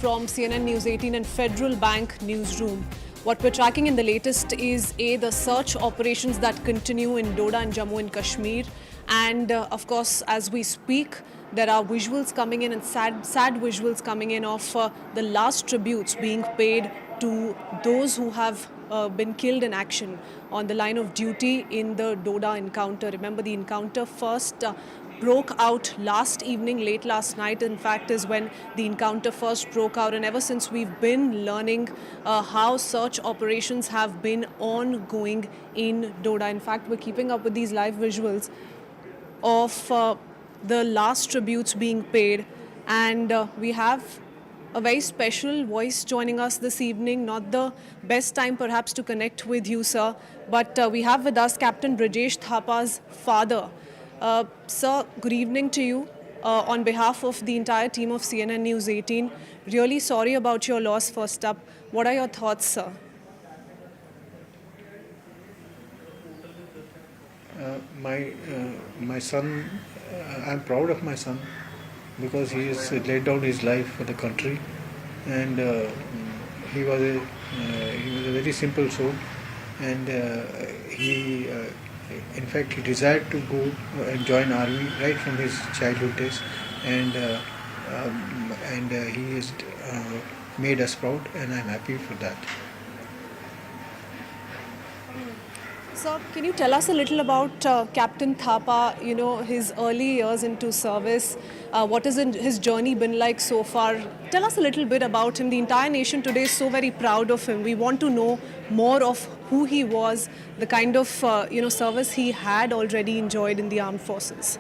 From CNN News 18 and Federal Bank newsroom. What we're tracking in the latest is the search operations that continue in Doda and Jammu and Kashmir. And of course, as we speak, there are visuals coming in and sad visuals coming in of the last tributes being paid to those who have been killed in action on the line of duty in the Doda encounter. Remember, the encounter first broke out last evening, late last night, in fact, is when the encounter first broke out. And ever since, we've been learning how search operations have been ongoing in Doda. In fact, we're keeping up with these live visuals of the last tributes being paid. And we have a very special voice joining us this evening. Not the best time perhaps to connect with you, sir, but we have with us Captain Brijesh Thapa's father. Sir, good evening to you. On behalf of the entire team of CNN News 18, really sorry about your loss first up. What are your thoughts, sir? My son, I'm proud of my son because he has laid down his life for the country, and he was a very simple soul, and in fact he desired to go and join army right from his childhood days, and he has made us proud, and I'm happy for that. Sir, can you tell us a little about Captain Thapa, his early years into service? What has his journey been like so far? Tell us a little bit about him. The entire nation today is so very proud of him. We want to know more of who he was, the kind of service he had already enjoyed in the armed forces.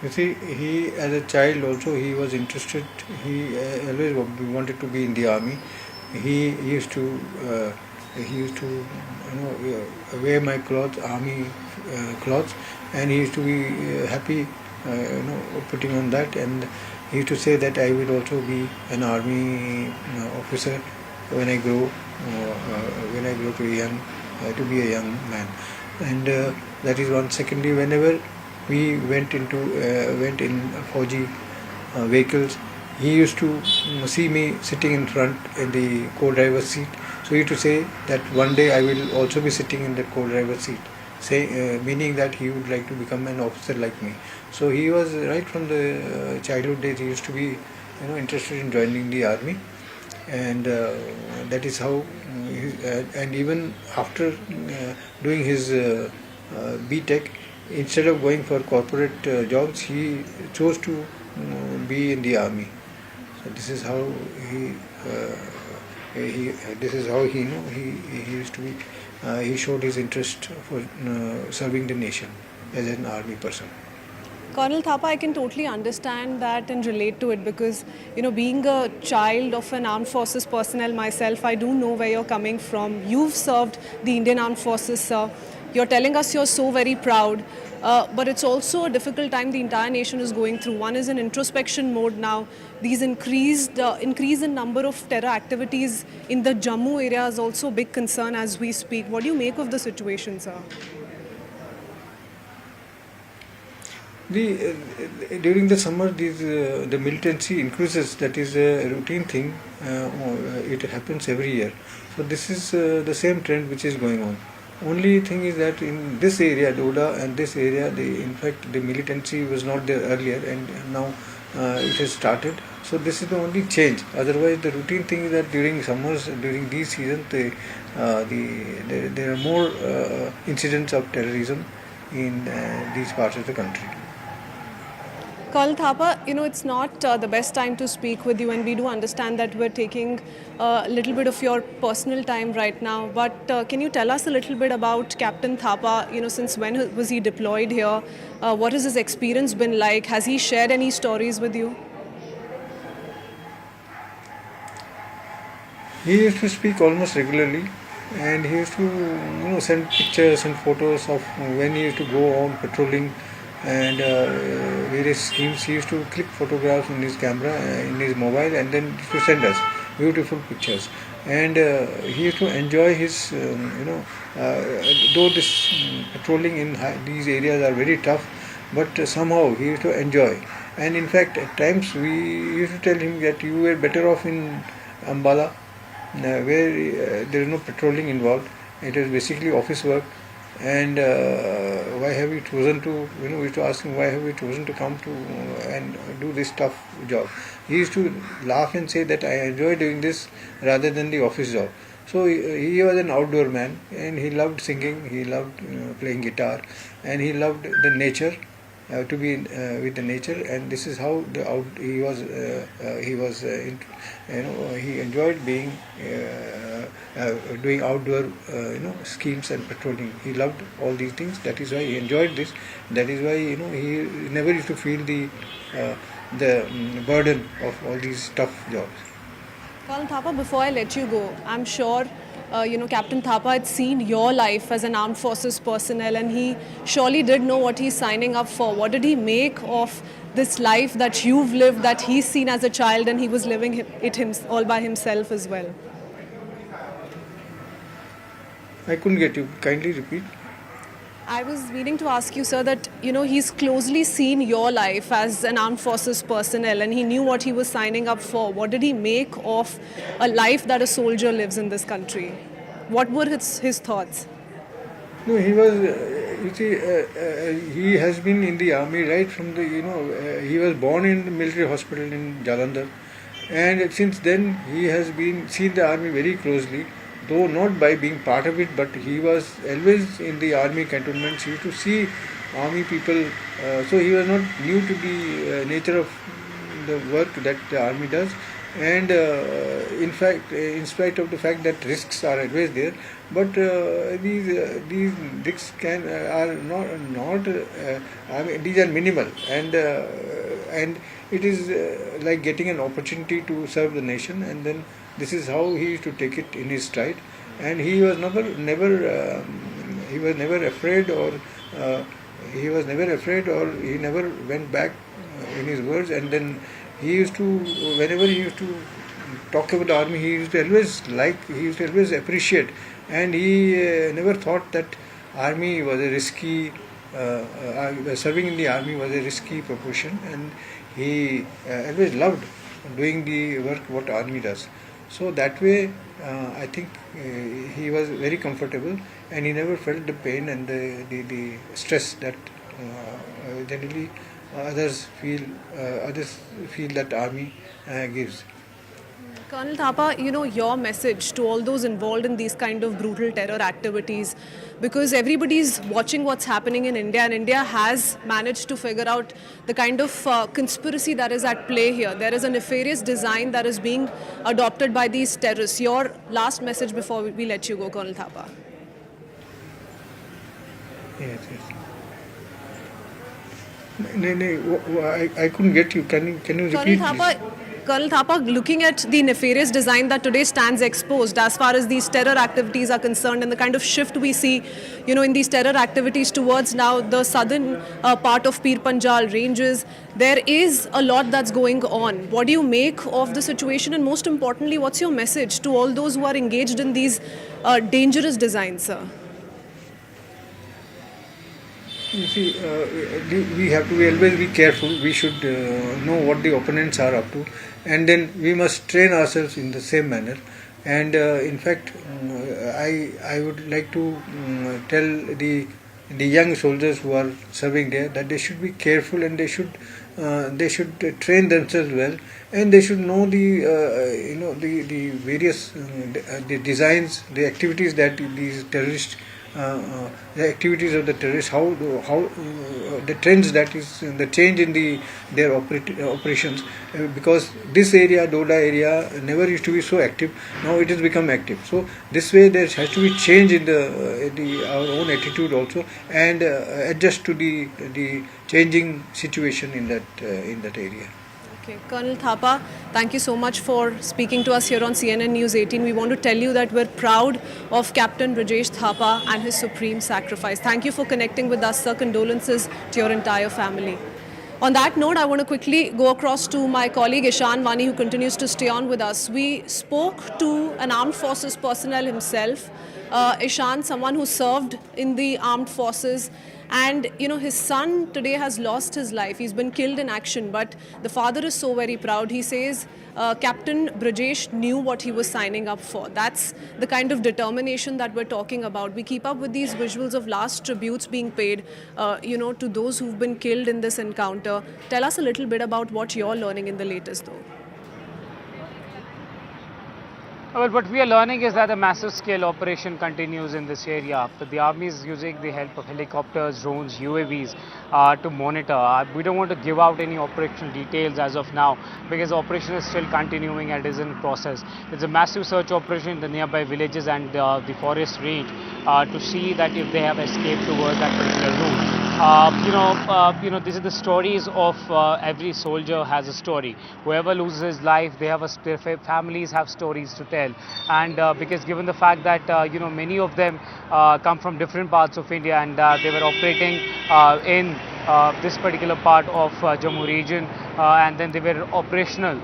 You see, he as a child also he was interested. He always wanted to be in the army. He used to wear my clothes, army clothes, and he used to be happy putting on that, and he used to say that I will also be an army officer when I grow to be a young man, and that is one. Secondly, whenever we went in Fauji vehicles, he used to see me sitting in front in the co-driver's seat. So he used to say that one day I will also be sitting in the co-driver's seat, meaning that he would like to become an officer like me. So he was right from the childhood days. He used to be interested in joining the army, and that is how. And even after doing his B.Tech, instead of going for corporate jobs, he chose to be in the army. So this is how he used to be. He showed his interest for serving the nation as an army person. Colonel Thapa, I can totally understand that and relate to it because, being a child of an armed forces personnel myself, I do know where you're coming from. You've served the Indian Armed Forces, sir. You're telling us you're so very proud, but it's also a difficult time the entire nation is going through. One is in introspection mode now. These increase in number of terror activities in the Jammu area is also a big concern as we speak. What do you make of the situation, sir? During the summer, the militancy increases. That is a routine thing. It happens every year. So this is the same trend which is going on. Only thing is that in this area, Doda and this area, in fact the militancy was not there earlier, and now it has started. So this is the only change. Otherwise, the routine thing is that during summers, during these seasons, there are more incidents of terrorism in these parts of the country. Colonel Thapa, it's not the best time to speak with you, and we do understand that we're taking a little bit of your personal time right now. But can you tell us a little bit about Captain Thapa? Since when was he deployed here? What has his experience been like? Has he shared any stories with you? He used to speak almost regularly, and he used to send pictures and photos of when he used to go on patrolling and various schemes. He used to click photographs in his camera, in his mobile, and then to send us beautiful pictures. And he used to enjoy his, though this patrolling in these areas are very tough, but somehow he used to enjoy. And in fact, at times we used to tell him that you were better off in Ambala, where there is no patrolling involved. It is basically office work. And why have you chosen to, we used to ask him, why have you chosen to come to and do this tough job? He used to laugh and say that I enjoy doing this rather than the office job. So he was an outdoor man, and he loved singing, he loved playing guitar, and he loved the nature, to be with the nature. And this is how he enjoyed being doing outdoor schemes and patrolling. He loved all these things. That is why he enjoyed this. That is why he never used to feel the burden of all these tough jobs. Colonel Thapa, before I let you go, I'm sure Captain Thapa had seen your life as an armed forces personnel, and he surely did know what he's signing up for. What did he make of this life that you've lived, that he's seen as a child, and he was living it all by himself as well? I couldn't get you. Kindly repeat. I was meaning to ask you, sir, that he's closely seen your life as an armed forces personnel, and he knew what he was signing up for. What did he make of a life that a soldier lives in this country? What were his thoughts? No, he was. He has been in the army right from the. He was born in the military hospital in Jalandhar, and since then he has been seen the army very closely. Though not by being part of it, but he was always in the army cantonments. He used to see army people, so he was not new to the nature of the work that the army does. And in fact, in spite of the fact that risks are always there, but these risks are not. I mean, these are minimal, and it is like getting an opportunity to serve the nation, and then. This is how he used to take it in his stride, and he was never afraid, or he never went back in his words. And then he used to, whenever he used to talk about the army, he used to always appreciate, and he never thought that army was a risky. Serving in the army was a risky profession, and he always loved doing the work what army does. So that way, I think he was very comfortable, and he never felt the pain and the stress that generally others feel that army gives. Colonel Thapa, your message to all those involved in these kind of brutal terror activities, because everybody's watching what's happening in India, and India has managed to figure out the kind of conspiracy that is at play here. There is a nefarious design that is being adopted by these terrorists. Your last message before we let you go, Colonel Thapa. Yes. No, I couldn't get you. Can you repeat? Colonel Thapa, looking at the nefarious design that today stands exposed as far as these terror activities are concerned, and the kind of shift we see, in these terror activities towards now the southern part of Pir Panjal ranges, there is a lot that's going on. What do you make of the situation, and most importantly, what's your message to all those who are engaged in these dangerous designs, sir? You see, we have to always be careful. We should know what the opponents are up to, and then we must train ourselves in the same manner. And in fact, I would like to tell the young soldiers who are serving there that they should be careful, and they should train themselves well, and they should know the various the designs, the activities that these terrorists. The activities of the terrorists, how the trends, that is the change in their operations, because this area, Doda area, never used to be so active. Now it has become active. So this way there has to be change in our own attitude also, and adjust to the changing situation in that area. Okay, Colonel Thapa, thank you so much for speaking to us here on CNN News 18. We want to tell you that we're proud of Captain Brajesh Thapa and his supreme sacrifice. Thank you for connecting with us, sir. Condolences to your entire family. On that note, I want to quickly go across to my colleague Ishan Vani, who continues to stay on with us. We spoke to an armed forces personnel himself, Ishan, someone who served in the armed forces. And his son today has lost his life. He's been killed in action, but the father is so very proud. He says Captain Brajesh knew what he was signing up for. That's the kind of determination that we're talking about. We keep up with these visuals of last tributes being paid, to those who've been killed in this encounter. Tell us a little bit about what you're learning in the latest, though. Well, what we are learning is that a massive scale operation continues in this area. The army is using the help of helicopters, drones, UAVs to monitor. We don't want to give out any operational details as of now because the operation is still continuing and is in process. It's a massive search operation in the nearby villages and the forest range to see that if they have escaped towards that particular route. These are the stories of every soldier has a story. Whoever loses his life, they have their families have stories to tell. And because given the fact that many of them come from different parts of India and they were operating in this particular part of Jammu region, and then they were operational,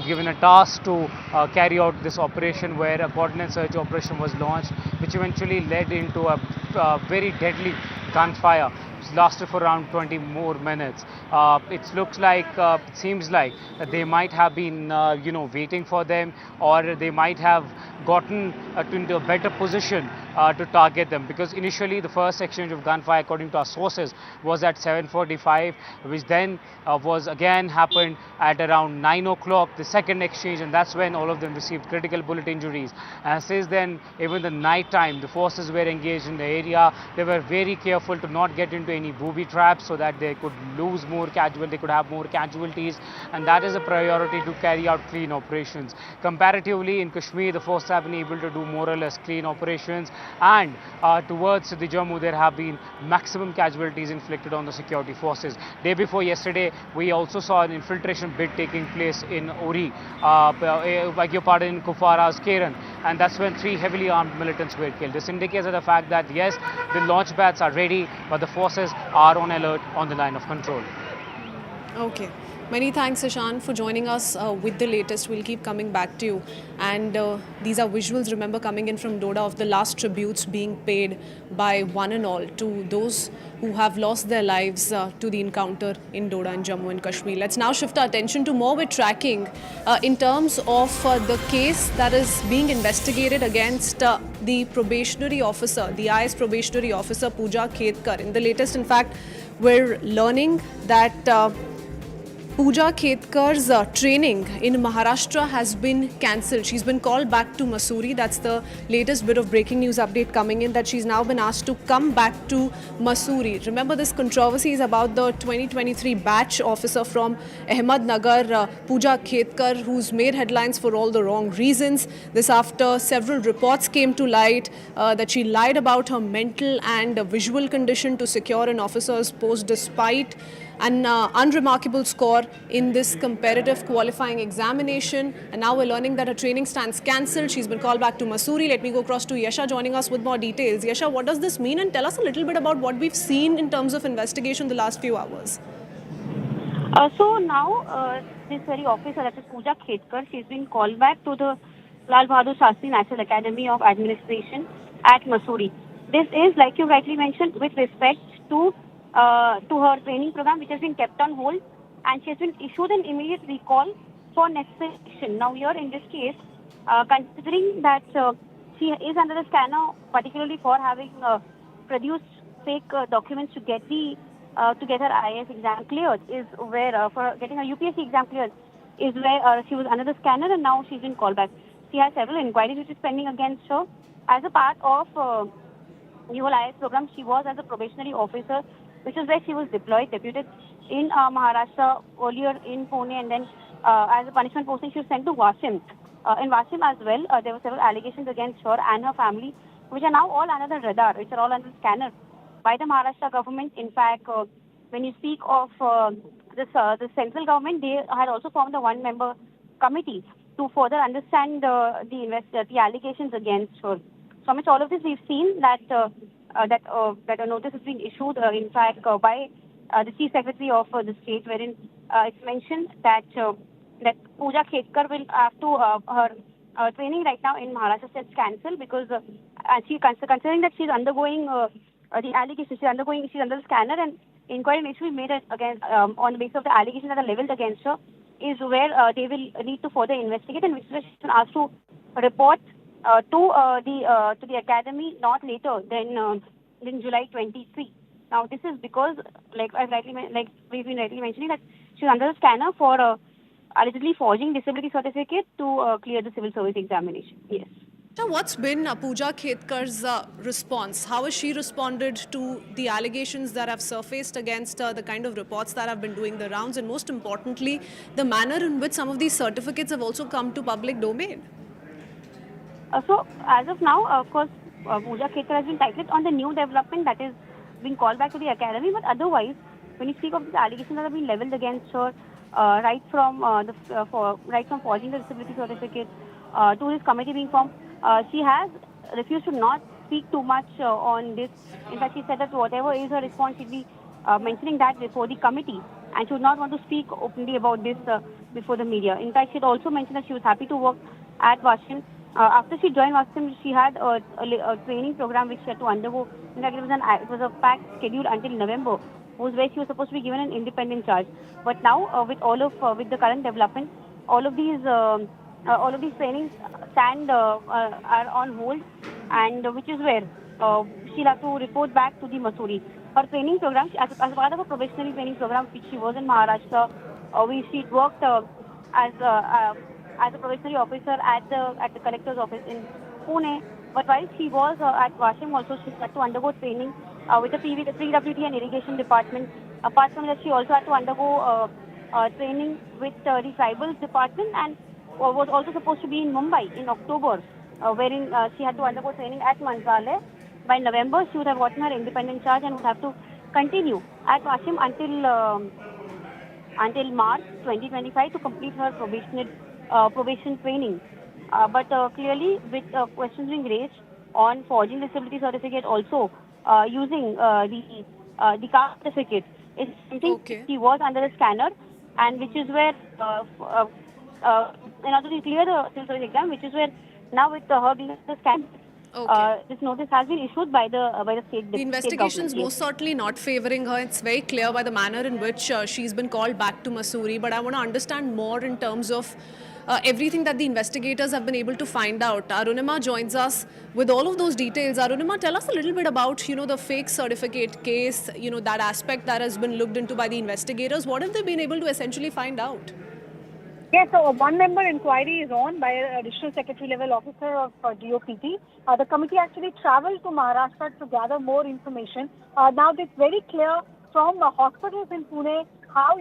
given a task to carry out this operation where a coordinate search operation was launched, which eventually led into a very deadly gunfire. It lasted for around 20 more minutes. It seems like they might have been, waiting for them, or they might have gotten into a better position to target them. Because initially, the first exchange of gunfire, according to our sources, was at 7:45, which then was again happened at around 9 o'clock. The second exchange, and that's when all of them received critical bullet injuries. And since then, even the night time, the forces were engaged in the area. They were very careful to not get into any booby traps so that they could lose more casualties, they could have more casualties, and that is a priority to carry out clean operations. Comparatively, in Kashmir, the forces have been able to do more or less clean operations, and towards the Jammu, there have been maximum casualties inflicted on the security forces. Day before yesterday, we also saw an infiltration bid taking place in Uri, beg your pardon, in Kupwara's Keren, and that's when 3 heavily armed militants were killed. This indicates the fact that yes, the launch pads are ready, but the forces are on alert on the line of control. Okay. Many thanks, Ishan, for joining us with the latest. We'll keep coming back to you. And these are visuals, remember, coming in from Doda of the last tributes being paid by one and all to those who have lost their lives to the encounter in Doda and Jammu and Kashmir. Let's now shift our attention to more we're tracking in terms of the case that is being investigated against the probationary officer, the IS probationary officer, Puja Khedkar. In the latest, in fact, we're learning that Puja Khedkar's training in Maharashtra has been cancelled. She's been called back to Mussoorie. That's the latest bit of breaking news update coming in, that she's now been asked to come back to Mussoorie. Remember, this controversy is about the 2023 batch officer from Ahmednagar, Puja Khedkar, who's made headlines for all the wrong reasons. This after several reports came to light that she lied about her mental and visual condition to secure an officer's post despite an unremarkable score in this comparative qualifying examination. And now we're learning that her training stands cancelled. She's been called back to Mussoorie. Let me go across to Yasha joining us with more details. Yasha, what does this mean? And tell us a little bit about what we've seen in terms of investigation the last few hours. So now this very officer, that is Puja Khedkar, she's been called back to the Lal Bahadur Shastri National Academy of Administration at Mussoorie. This is, like you rightly mentioned, with respect to her training program, which has been kept on hold, and she has been issued an immediate recall for necessary action. Now here in this case, considering that she is under the scanner, particularly for having produced fake documents to get her IAS exam cleared, is where for getting her UPSC exam cleared is where she was under the scanner, and now she's been called back. She has several inquiries which is pending against her as a part of new IAS program. She was as a probationary officer, which is where she was deputed in Maharashtra earlier in Pune, and then as a punishment posting, she was sent to Wasim. In Wasim as well, there were several allegations against her and her family, which are now all under the radar, which are all under scanner by the Maharashtra government. In fact, when you speak of the central government, they had also formed a one-member committee to further understand the allegations against her. So amidst all of this, we've seen that a notice has been issued, in fact, by the Chief Secretary of the state, wherein it's mentioned that Puja Khedkar will have to her training right now in Maharashtra gets cancelled because considering that she's undergoing the allegation. She's under the scanner, and inquiry needs to be made against on the basis of the allegations that are leveled against her. Is where they will need to further investigate, and which is she's been asked to report to the academy not later than in July 23. Now this is because, like we've been rightly mentioning, that she's under the scanner for allegedly forging disability certificate to clear the civil service examination. Yes. Now, what's been Puja Khedkar's response? How has she responded to the allegations that have surfaced against the kind of reports that have been doing the rounds, and most importantly, the manner in which some of these certificates have also come to public domain? So, as of now, of course, Puja Khedkar has been titled on the new development that is being called back to the academy. But otherwise, when you speak of the allegations that have been leveled against her, right from forging the disability certificate to this committee being formed, she has refused to not speak too much on this. In fact, she said that whatever is her response, she'll be mentioning that before the committee, and she would not want to speak openly about this before the media. In fact, she had also mentioned that she was happy to work at Washington. After she joined Washington, she had a training program which she had to undergo. In fact, it was a packed schedule until November, where she was supposed to be given an independent charge. But now, with the current development, all of these trainings are on hold, and which is where she'll have to report back to the Mussoorie. Her training program, as part of a professional training program, which she was in Maharashtra, she worked as a probationary officer at the collector's office in Pune. But while she was at Washington, also she had to undergo training with the PWT and irrigation department. Apart from that, she also had to undergo training with the tribal department, and was also supposed to be in Mumbai in October, wherein she had to undergo training at Mantralaya. By November, she would have gotten her independent charge and would have to continue at Washington until March 2025 to complete her probation training. But clearly, with questions being raised on forging disability certificate, also using the caste certificate, is something she was under the scanner, and which is where in order to clear the civil service exam, which is where now with her being the scanner, this notice has been issued by the state. The investigation is most certainly not favouring her. It's very clear by the manner in which she's been called back to Mussoorie. But I want to understand more in terms of everything that the investigators have been able to find out. Arunima joins us with all of those details. Arunima, tell us a little bit about, the fake certificate case, that aspect that has been looked into by the investigators. What have they been able to essentially find out? Yes, so a one-member inquiry is on by an additional secretary-level officer of DOPT. The committee actually travelled to Maharashtra to gather more information. Now, it's very clear from hospitals in Pune how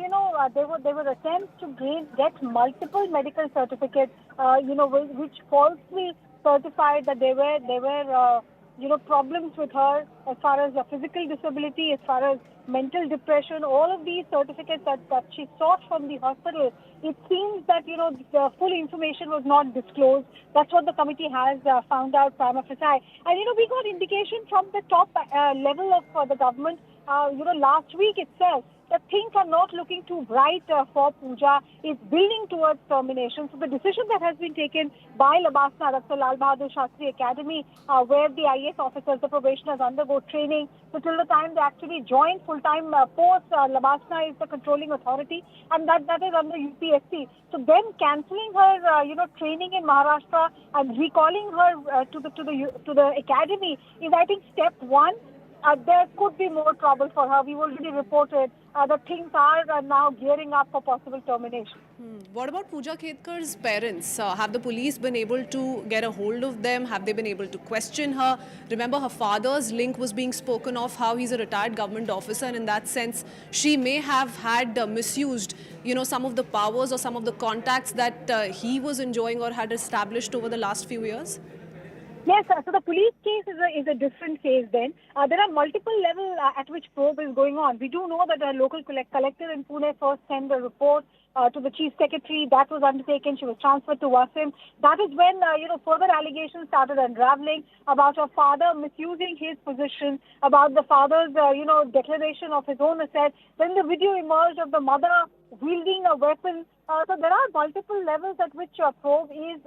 there were attempts to get multiple medical certificates, which falsely certified that there were problems with her as far as physical disability, as far as mental depression. All of these certificates that she sought from the hospital, it seems that the full information was not disclosed. That's what the committee has found out prima facie. And we got indication from the top level of the government. Last week itself, that things are not looking too bright for Puja. It's building towards termination. So the decision that has been taken by Labasna, Dr. Lal Bahadur Shastri Academy, where the IAS officers, the probationers undergo training, so till the time they actually join full-time post, Labasna is the controlling authority, and that is under UPSC. So then cancelling her, training in Maharashtra and recalling her to the academy is, I think, step one. There could be more trouble for her. We've already reported that things are now gearing up for possible termination. What about Puja Khedkar's parents? Have the police been able to get a hold of them? Have they been able to question her? Remember, her father's link was being spoken of, how he's a retired government officer, and in that sense, she may have had misused, some of the powers or some of the contacts that he was enjoying or had established over the last few years? Yes, so the police case is a different case then. There are multiple levels at which probe is going on. We do know that a local collector in Pune first sent a report to the chief secretary. That was undertaken. She was transferred to Wasim. That is when, further allegations started unraveling about her father misusing his position, about the father's, declaration of his own assets. Then the video emerged of the mother wielding a weapon. So there are multiple levels at which probe is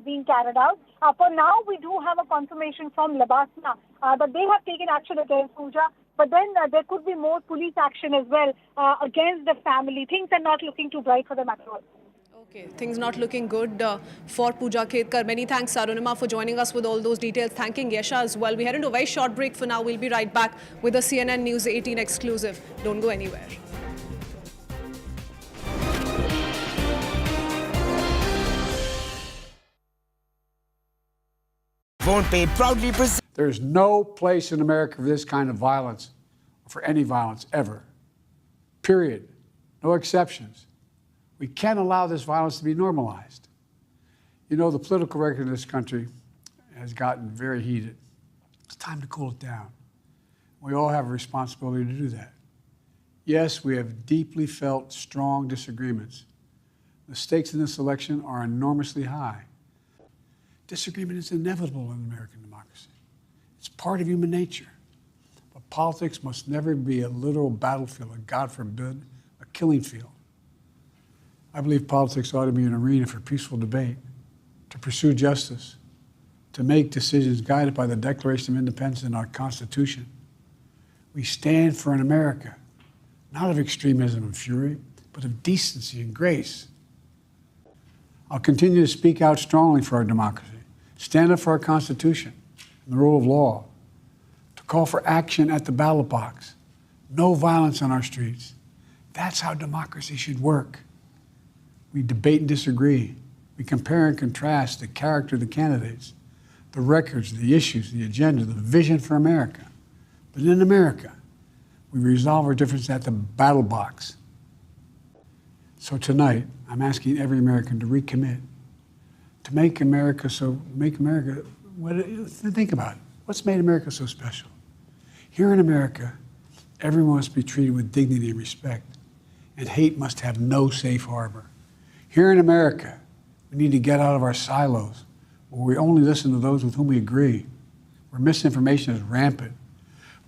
being carried out. For now, we do have a confirmation from Labasna that they have taken action against Puja. But then there could be more police action as well against the family. Things are not looking too bright for them at all. Okay, things not looking good for Puja Khedkar. Many thanks, Arunima, for joining us with all those details. Thanking Yasha as well. We head into a very short break for now. We'll be right back with a CNN News 18 exclusive. Don't go anywhere. Proudly presents. There's no place in America for this kind of violence, or for any violence ever. Period. No exceptions. We can't allow this violence to be normalized. You know, the political record in this country has gotten very heated. It's time to cool it down. We all have a responsibility to do that. Yes, we have deeply felt strong disagreements. The stakes in this election are enormously high. Disagreement is inevitable in American democracy. It's part of human nature. But politics must never be a literal battlefield, or God forbid, a killing field. I believe politics ought to be an arena for peaceful debate, to pursue justice, to make decisions guided by the Declaration of Independence and our Constitution. We stand for an America, not of extremism and fury, but of decency and grace. I'll continue to speak out strongly for our democracy, stand up for our Constitution and the rule of law, to call for action at the ballot box, no violence on our streets. That's how democracy should work. We debate and disagree. We compare and contrast the character of the candidates, the records, the issues, the agenda, the vision for America. But in America, we resolve our differences at the battle box. So tonight, I'm asking every American to recommit, to think about it. What's made America so special? Here in America, everyone must be treated with dignity and respect, and hate must have no safe harbor. Here in America, we need to get out of our silos, where we only listen to those with whom we agree, where misinformation is rampant,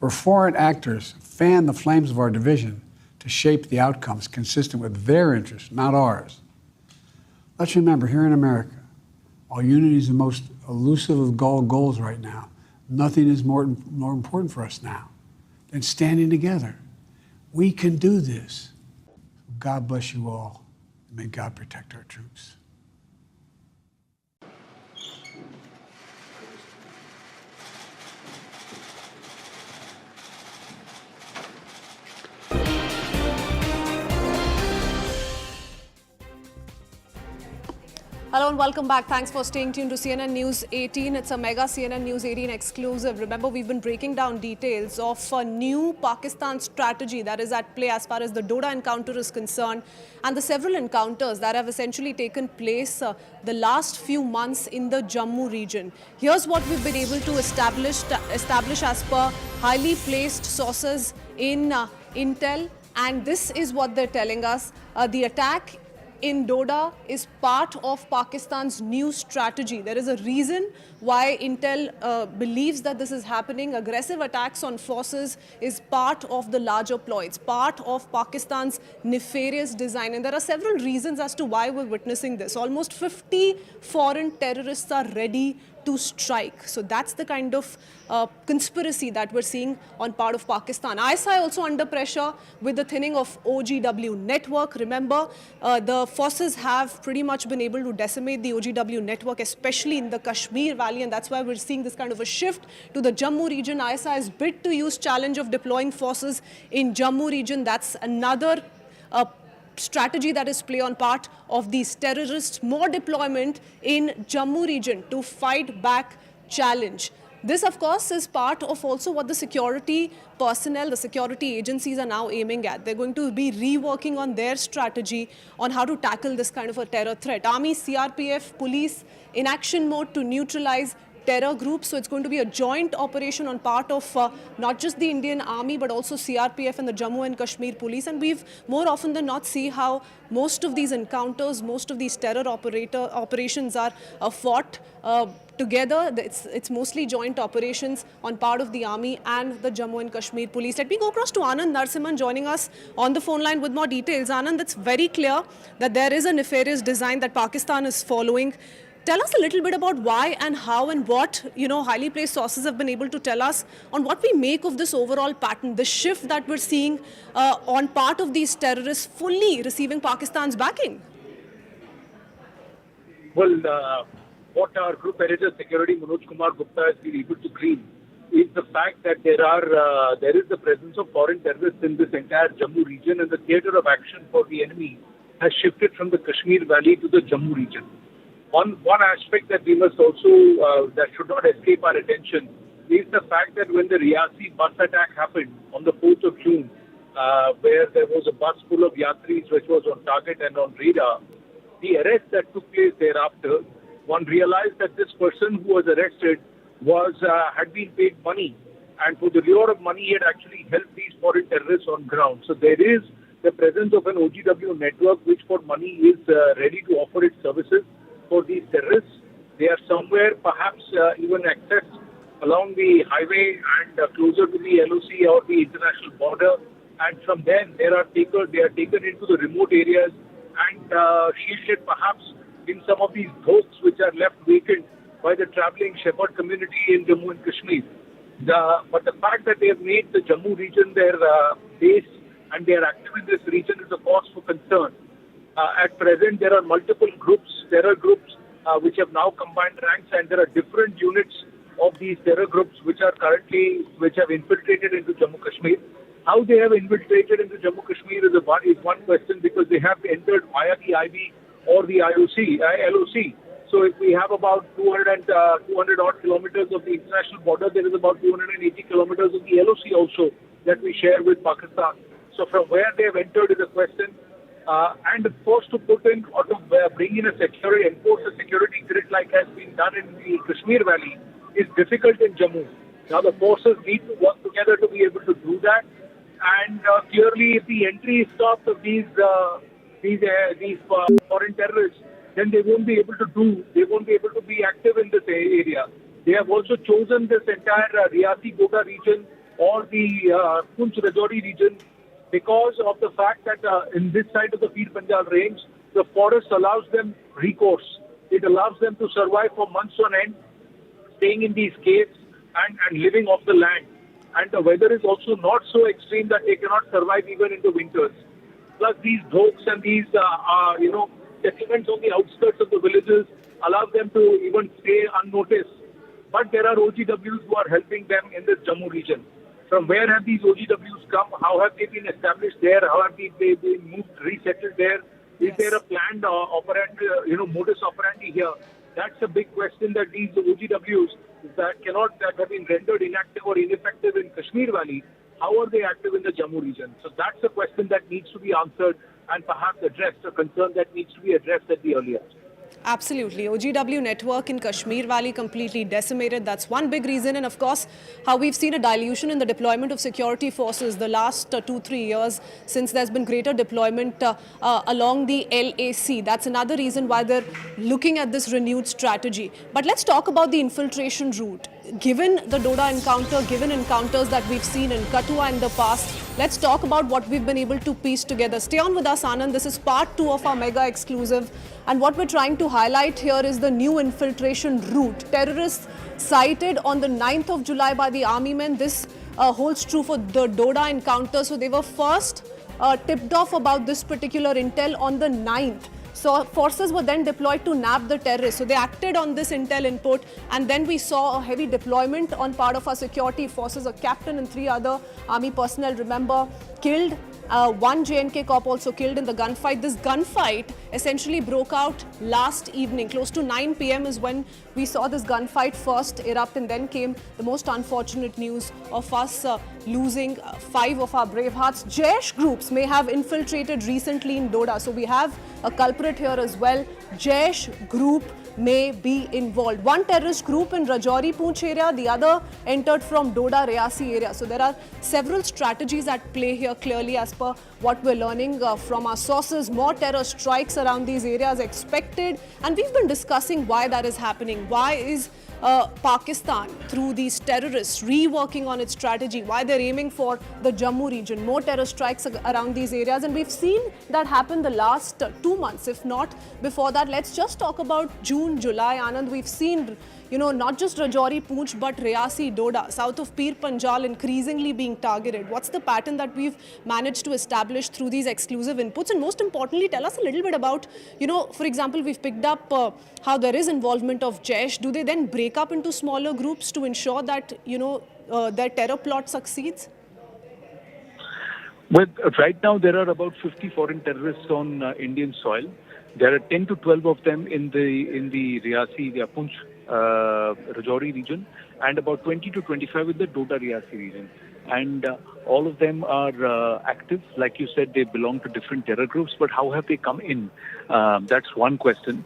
where foreign actors fan the flames of our division to shape the outcomes consistent with their interests, not ours. Let's remember, here in America, while unity is the most elusive of goals right now, nothing is more important for us now than standing together. We can do this. God bless you all, and may God protect our troops. Hello and welcome back. Thanks for staying tuned to CNN News 18. It's a mega CNN News 18 exclusive. Remember, we've been breaking down details of a new Pakistan strategy that is at play as far as the Doda encounter is concerned, and the several encounters that have essentially taken place the last few months in the Jammu region. Here's what we've been able to establish as per highly placed sources in Intel, and this is what they're telling us. The attack in Doda is part of Pakistan's new strategy. There is a reason why Intel believes that this is happening. Aggressive attacks on forces is part of the larger ploy. It's part of Pakistan's nefarious design. And there are several reasons as to why we're witnessing this. Almost 50 foreign terrorists are ready to strike. So that's the kind of conspiracy that we're seeing on part of Pakistan. ISI also under pressure with the thinning of OGW network. Remember, the forces have pretty much been able to decimate the OGW network, especially in the Kashmir Valley, and that's why we're seeing this kind of a shift to the Jammu region. ISI has bid to use challenge of deploying forces in Jammu region. That's another strategy that is play on part of these terrorists. More deployment in Jammu region to fight back challenge. This, of course, is part of also what the security personnel, the security agencies are now aiming at. They're going to be reworking on their strategy on how to tackle this kind of a terror threat. Army, CRPF, police in action mode to neutralize terror groups. So it's going to be a joint operation on part of not just the Indian Army but also CRPF and the Jammu and Kashmir police. And we've more often than not see how most of these encounters, most of these terror operations are fought together. It's mostly joint operations on part of the army and the Jammu and Kashmir police. Let me go across to Anand Narsimhan joining us on the phone line with more details. Anand, it's very clear that there is a nefarious design that Pakistan is following. Tell us a little bit about why and how and what, highly placed sources have been able to tell us on what we make of this overall pattern, the shift that we're seeing on part of these terrorists fully receiving Pakistan's backing. Well, what our group editor security Manoj Kumar Gupta has been able to glean is the fact that there is the presence of foreign terrorists in this entire Jammu region, and the theatre of action for the enemy has shifted from the Kashmir Valley to the Jammu region. One aspect that we must also, that should not escape our attention, is the fact that when the Riyasi bus attack happened on the 4th of June, where there was a bus full of yatris which was on target and on radar, the arrest that took place thereafter, one realized that this person who was arrested had been paid money, and for the lure of money he had actually helped these foreign terrorists on ground. So there is the presence of an OGW network which for money is ready to offer its services for these terrorists. They are somewhere perhaps even accessed along the highway and closer to the LOC or the international border, and from then they are taken into the remote areas and shielded perhaps in some of these dhokes which are left vacant by the travelling shepherd community in Jammu and Kashmir. But the fact that they have made the Jammu region their base and they are active in this region is a cause for concern. At present, there are multiple terror groups, which have now combined ranks, and there are different units of these terror groups which have infiltrated into Jammu Kashmir. How they have infiltrated into Jammu Kashmir is one question, because they have entered via the IB or the LOC. So if we have about 200 odd kilometers of the international border, there is about 280 kilometers of the LOC also that we share with Pakistan. So from where they have entered is a question. And of course, to put in or to bring in enforce a security grid like has been done in the Kashmir Valley is difficult in Jammu. Now the forces need to work together to be able to do that. And clearly, if the entry is stopped of these foreign terrorists, then they won't be able to be active in this area. They have also chosen this entire Riyasi Doda region or the Poonch Rajouri region because of the fact that in this side of the Pir Panjal range, the forest allows them recourse. It allows them to survive for months on end, staying in these caves and living off the land. And the weather is also not so extreme that they cannot survive even in the winters. Plus these dhokes and these, settlements on the outskirts of the villages allow them to even stay unnoticed. But there are OGWs who are helping them in the Jammu region. From where have these OGWs come? How have they been established there? How have they been moved, resettled there? Is there a planned modus operandi here? That's a big question that these OGWs that have been rendered inactive or ineffective in Kashmir Valley, how are they active in the Jammu region? So that's a question that needs to be answered and perhaps addressed, a concern that needs to be addressed at the earliest. Absolutely. OGW network in Kashmir Valley completely decimated. That's one big reason. And of course, how we've seen a dilution in the deployment of security forces the last 2-3 years since there's been greater deployment along the LAC. That's another reason why they're looking at this renewed strategy. But let's talk about the infiltration route. Given the Doda encounter, given encounters that we've seen in Kathua in the past, let's talk about what we've been able to piece together. Stay on with us, Anand. This is part 2 of our mega exclusive. And what we're trying to highlight here is the new infiltration route. Terrorists sighted on the 9th of July by the army men. This holds true for the Doda encounter. So they were first tipped off about this particular intel on the 9th. So forces were then deployed to nab the terrorists. So they acted on this intel input, and then we saw a heavy deployment on part of our security forces. A captain and 3 other army personnel, remember, killed One JNK cop also killed in the gunfight. This gunfight essentially broke out last evening. Close to 9 p.m. is when we saw this gunfight first erupt, and then came the most unfortunate news of us losing 5 of our brave hearts. Jaish groups may have infiltrated recently in Doda. So we have a culprit here as well. Jaish group may be involved. One terrorist group in Rajouri Poonch area, the other entered from Doda Reasi area. So there are several strategies at play here clearly as per what we're learning from our sources. More terror strikes around these areas expected, and we've been discussing why that is happening. Why is Pakistan, through these terrorists, reworking on its strategy? Why they're aiming for the Jammu region? More terror strikes around these areas, and we've seen that happen the last 2 months, if not before that. Let's just talk about June, July, Anand. We've seen, not just Rajouri, Poonch, but Reasi, Doda, south of Pir Panjal increasingly being targeted. What's the pattern that we've managed to establish through these exclusive inputs? And most importantly, tell us a little bit about, for example, we've picked up how there is involvement of Jaish. Do they then break up into smaller groups to ensure that, their terror plot succeeds? Well, right now there are about 50 foreign terrorists on Indian soil. There are 10 to 12 of them in the Reasi, the Poonch, Rajouri region, and about 20 to 25 in the Doda Reasi region. And all of them are active. Like you said, they belong to different terror groups, but how have they come in? That's one question.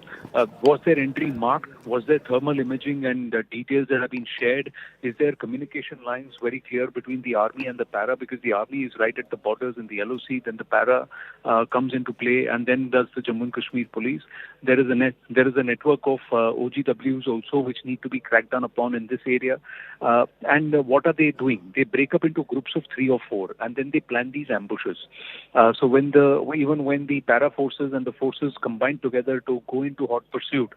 Was their entry marked? Was there thermal imaging and details that have been shared? Is there communication lines very clear between the army and the para? Because the army is right at the borders in the LOC, then the para comes into play, and then does the Jammu and Kashmir police. There is a network of OGWs also which need to be cracked down upon in this area. And what are they doing? They break up into groups of 3 or 4, and then they plan these ambushes. So even when the para forces and the forces combine together to go into hot pursuit,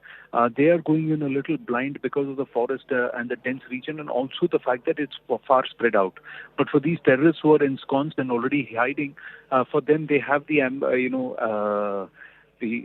they are going in a little blind because of the forest and the dense region, and also the fact that it's far spread out. But for these terrorists who are ensconced and already hiding, for them they have the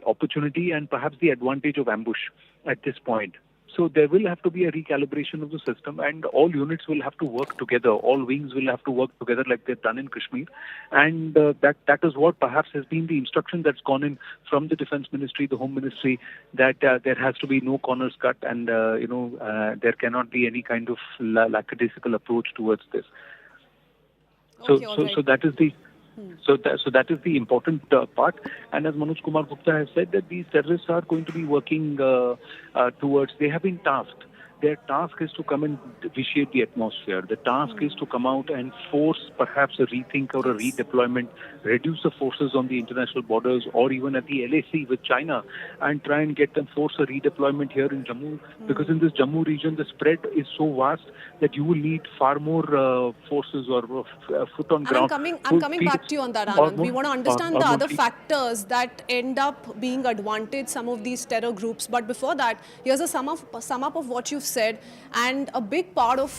opportunity and perhaps the advantage of ambush at this point. So there will have to be a recalibration of the system, and all units will have to work together. All wings will have to work together like they've done in Kashmir. And that is what perhaps has been the instruction that's gone in from the Defense Ministry, the Home Ministry, that there has to be no corners cut, and there cannot be any kind of lackadaisical approach towards this. Okay, so that is the So that is the important part. And as Manoj Kumar Gupta has said, that these terrorists are going to be working towards, they have been tasked. Their task is to come and vitiate the atmosphere. The task is to come out and force perhaps a rethink or a redeployment, reduce the forces on the international borders or even at the LAC with China, and try and get them, force a redeployment here in Jammu. Because in this Jammu region, the spread is so vast that you will need far more forces or foot on ground. I'm coming back to you on that, Anand. We want to understand the other factors that end up being advantage some of these terror groups. But before that, here's a sum up of what you've said, and a big part of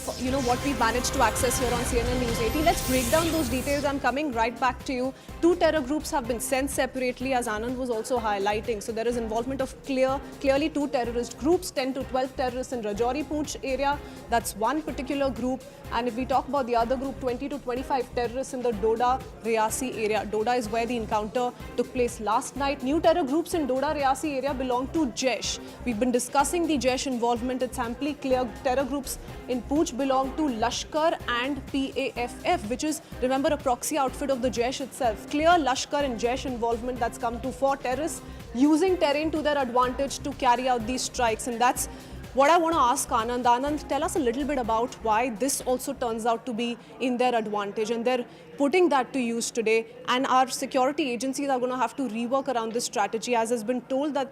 what we managed to access here on CNN News 18. Let's break down those details. I'm coming right back to you. 2 terror groups have been sent separately, as Anand was also highlighting. So there is involvement of clearly 2 terrorist groups, 10 to 12 terrorists in Rajouri Poonch area. That's one particular group. And if we talk about the other group, 20 to 25 terrorists in the Doda Reasi area. Doda is where the encounter took place last night. New terror groups in Doda Reasi area belong to Jaish. We've been discussing the Jaish involvement. It's amply clear. Terror groups in Poonch belong to Lashkar and PAFF, which is, remember, a proxy outfit of the Jaish itself. Clear Lashkar and Jaish involvement that's come to 4 terrorists using terrain to their advantage to carry out these strikes. And that's what I want to ask Anand. Anand, tell us a little bit about why this also turns out to be in their advantage, and they're putting that to use today, and our security agencies are going to have to rework around this strategy, as has been told that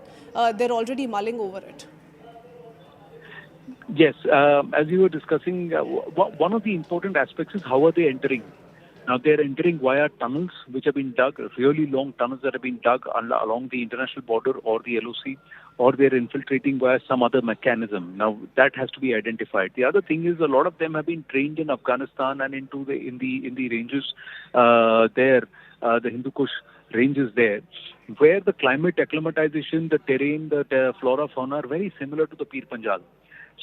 they're already mulling over it. Yes, as you were discussing, one of the important aspects is how are they entering? Now, they're entering via tunnels which have been dug, really long tunnels that have been dug along the international border or the LOC, or they're infiltrating via some other mechanism. Now, that has to be identified. The other thing is a lot of them have been trained in Afghanistan and in the ranges there, the Hindu Kush ranges there, where the climate acclimatization, the terrain, the flora, fauna are very similar to the Pir Panjal.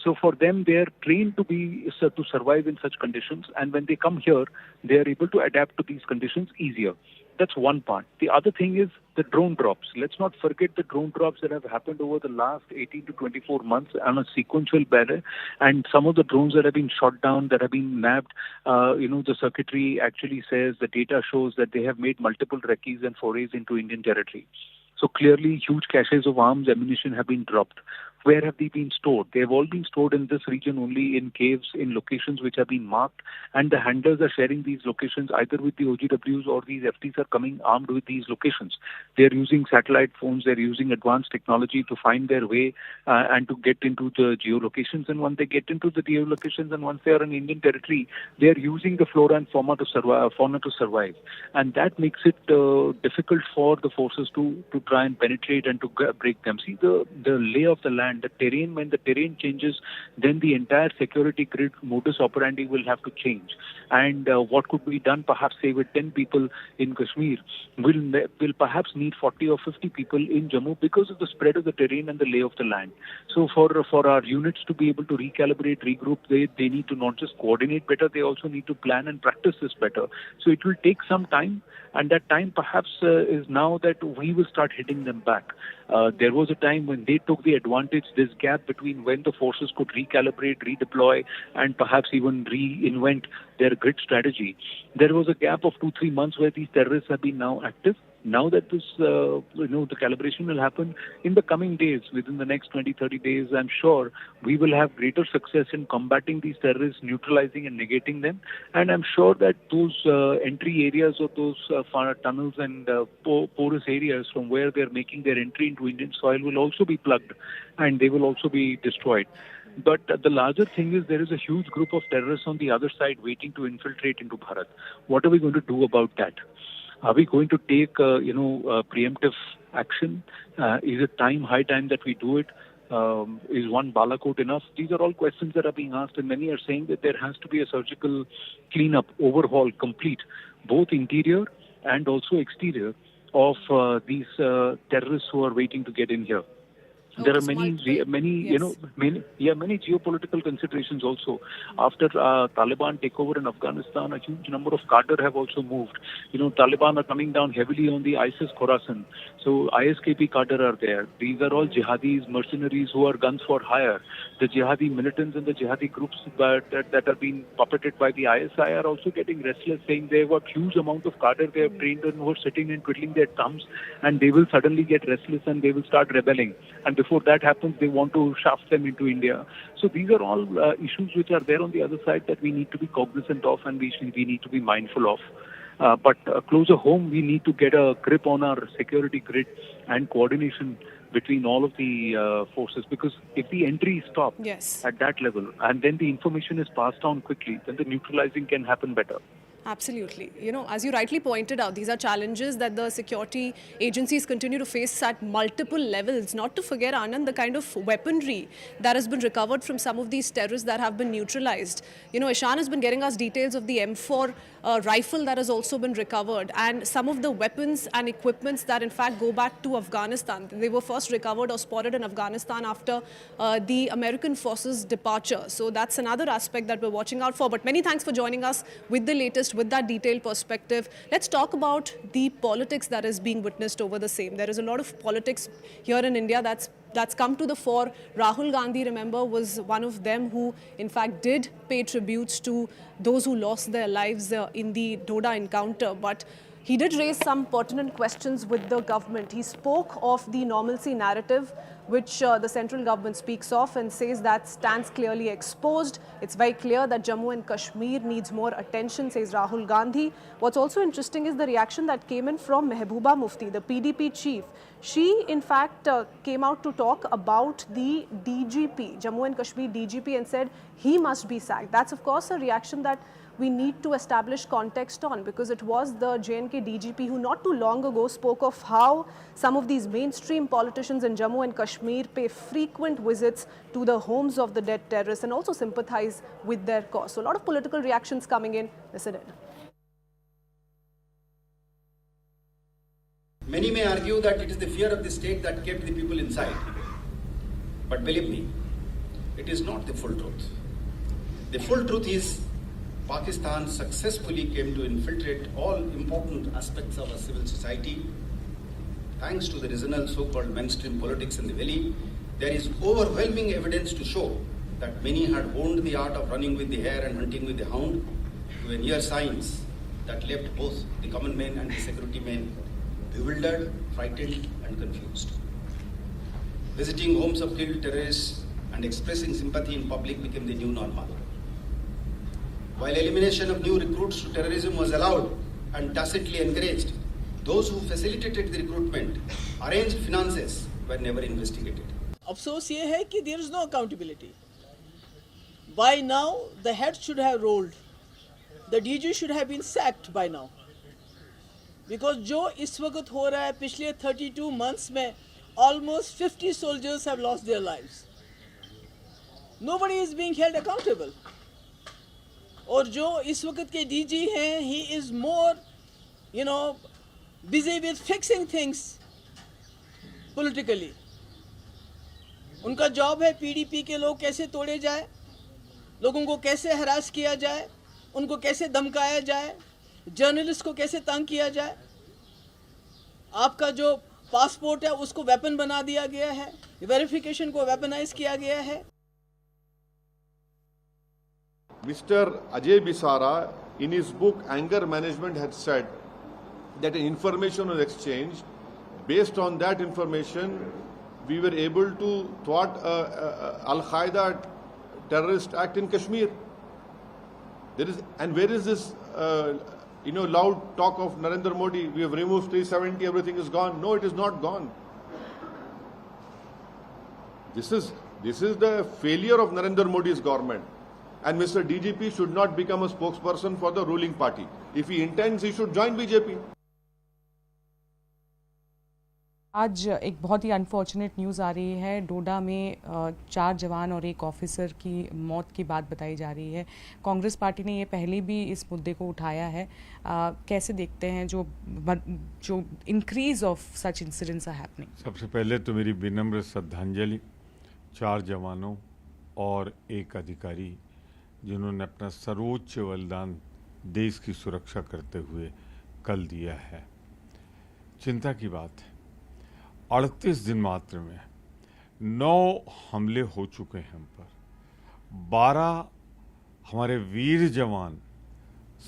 So for them, they are trained to survive in such conditions, and when they come here, they are able to adapt to these conditions easier. That's one part. The other thing is the drone drops. Let's not forget the drone drops that have happened over the last 18 to 24 months on a sequential basis, and some of the drones that have been shot down, that have been nabbed. The circuitry actually says, the data shows that they have made multiple recce's and forays into Indian territory. So clearly, huge caches of arms, ammunition have been dropped. Where have they been stored? They have all been stored in this region only in caves, in locations which have been marked, and the handlers are sharing these locations either with the OGWs, or these FTs are coming armed with these locations. They are using satellite phones, they are using advanced technology to find their way and to get into the geolocations. And once they get into the geolocations, and once they are in Indian territory, they are using the flora and fauna to survive. And that makes it difficult for the forces to try and penetrate and to break them. See, the lay of the land, the terrain, when the terrain changes, then the entire security grid modus operandi will have to change. And what could be done, perhaps say with 10 people in Kashmir, will perhaps need 40 or 50 people in Jammu because of the spread of the terrain and the lay of the land. So for our units to be able to recalibrate, regroup, they need to not just coordinate better, they also need to plan and practice this better. So it will take some time, and that time perhaps is now that we will start hitting them back. There was a time when they took the advantage, this gap between when the forces could recalibrate, redeploy, and perhaps even reinvent their grid strategy. There was a gap of 2-3 months where these terrorists have been now active. Now that this, the calibration will happen in the coming days, within the next 20-30 days, I'm sure we will have greater success in combating these terrorists, neutralizing and negating them. And I'm sure that those entry areas or those tunnels and porous areas from where they're making their entry into Indian soil will also be plugged, and they will also be destroyed. But the larger thing is there is a huge group of terrorists on the other side waiting to infiltrate into Bharat. What are we going to do about that? Are we going to take, preemptive action? Is it high time that we do it? Is one Balakot enough? These are all questions that are being asked, and many are saying that there has to be a surgical cleanup, overhaul, complete, both interior and also exterior of these terrorists who are waiting to get in here. There are many geopolitical considerations also. After Taliban take over in Afghanistan, a huge number of cadre have also moved. Taliban are coming down heavily on the ISIS Khorasan. So ISKP cadre are there. These are all jihadis, mercenaries who are guns for hire. The jihadi militants and the jihadi groups that are being puppeted by the ISI are also getting restless, saying they've got huge amount of cadre they have trained and who are sitting and twiddling their thumbs, and they will suddenly get restless and they will start rebelling. And before that happens, they want to shaft them into India. So these are all issues which are there on the other side that we need to be cognizant of, and we need to be mindful of. But closer home, we need to get a grip on our security grid and coordination between all of the forces, because if the entry is stopped at that level and then the information is passed on quickly, then the neutralizing can happen better. Absolutely. As you rightly pointed out, these are challenges that the security agencies continue to face at multiple levels. Not to forget, Anand, the kind of weaponry that has been recovered from some of these terrorists that have been neutralized. Ishan has been getting us details of the M4 rifle that has also been recovered, and some of the weapons and equipments that in fact go back to Afghanistan. They were first recovered or spotted in Afghanistan after the American forces' departure. So that's another aspect that we're watching out for. But many thanks for joining us with the latest, with that detailed perspective. Let's talk about the politics that is being witnessed over the same. There is a lot of politics here in India that's come to the fore. Rahul Gandhi, remember, was one of them who in fact did pay tributes to those who lost their lives in the Doda encounter. But he did raise some pertinent questions with the government. He spoke of the normalcy narrative which the central government speaks of, and says that stands clearly exposed. It's very clear that Jammu and Kashmir needs more attention, says Rahul Gandhi. What's also interesting is the reaction that came in from Mehbooba Mufti, the PDP chief. She, in fact, came out to talk about the DGP, Jammu and Kashmir DGP, and said he must be sacked. That's, of course, a reaction that we need to establish context on, because it was the J&K DGP who not too long ago spoke of how some of these mainstream politicians in Jammu and Kashmir pay frequent visits to the homes of the dead terrorists and also sympathize with their cause. So a lot of political reactions coming in. Listen in. Many may argue that it is the fear of the state that kept the people inside. But believe me, It is not the full truth. The full truth is Pakistan successfully came to infiltrate all important aspects of our civil society. Thanks to the regional so-called mainstream politics in the valley, there is overwhelming evidence to show that many had honed the art of running with the hare and hunting with the hound to a near science that left both the common men and the security men bewildered, frightened and confused. Visiting homes of killed terrorists and expressing sympathy in public became the new normal. While elimination of new recruits to terrorism was allowed and tacitly encouraged, those who facilitated the recruitment, arranged finances, were never investigated. अफसोस ये है कि there is no accountability. By now, the head should have rolled. The DG should have been sacked by now. Because जो इस वक्त हो रहा है पिछले 32 months में almost 50 soldiers have lost their lives. Nobody is being held accountable. और जो इस वक्त के DG हैं, he is more, busy with fixing things politically. उनका जॉब है PDP के लोग कैसे तोड़े जाए, लोगों को कैसे हरास किया जाए, उनको कैसे धमकाया जाए, जर्नलिस्ट को कैसे तंग किया जाए। आपका जो पासपोर्ट है उसको वेपन बना दिया गया है, वेरिफिकेशन को वेपनाइज किया गया है। Mr. Ajay Bisara, in his book Anger Management, had said that information was exchanged. Based on that information, we were able to thwart Al-Qaeda terrorist act in Kashmir. And where is this, loud talk of Narendra Modi? We have removed 370, everything is gone. No, it is not gone. This is the failure of Narendra Modi's government. And Mr. DGP should not become a spokesperson for the ruling party. If he intends, he should join BJP. आज एक बहुत ही unfortunate news आ रही है। डोडा में 4 जवान और एक officer की मौत की बात बताई जा रही है। कांग्रेस पार्टी ने ये पहले भी इस मुद्दे को उठाया है। कैसे देखते हैं जो increase of such incidents are happening? सबसे पहले तो मेरी विनम्र श्रद्धांजलि 4 जवानों और एक अधिकारी जिन्होंने अपना सर्वोच्च बलिदान देश की सुरक्षा करते हुए कल दिया है। चिंता की बात है, 38 दिन मात्र में 9 हमले हो चुके हैं हम पर। 12 हमारे वीर जवान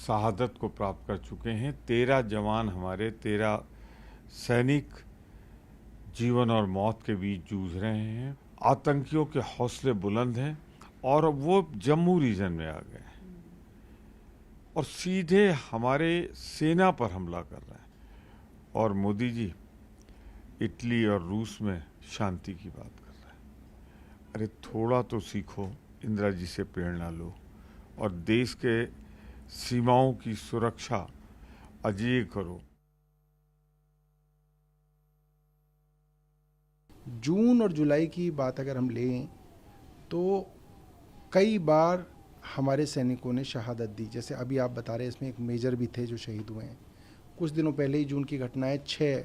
शहादत को प्राप्त कर चुके हैं। 13 जवान हमारे 13 सैनिक जीवन और मौत के बीच जूझ रहे हैं। आतंकियों के हौसले बुलंद हैं और वो जम्मू रीजन में आ गए और सीधे हमारे सेना पर हमला कर रहे हैं। और मोदी जी इटली और रूस में शांति की बात कर रहे हैं। अरे थोड़ा तो सीखो, इंदिरा जी से प्रेरणा लो और देश के सीमाओं की सुरक्षा अजेय करो। जून और जुलाई की बात अगर हम लें तो कई बार हमारे सैनिकों ने शहादत दी। जैसे अभी आप बता रहे हैं, इसमें एक मेजर भी थे जो शहीद हुए हैं। कुछ दिनों पहले ही जून की घटना है, 6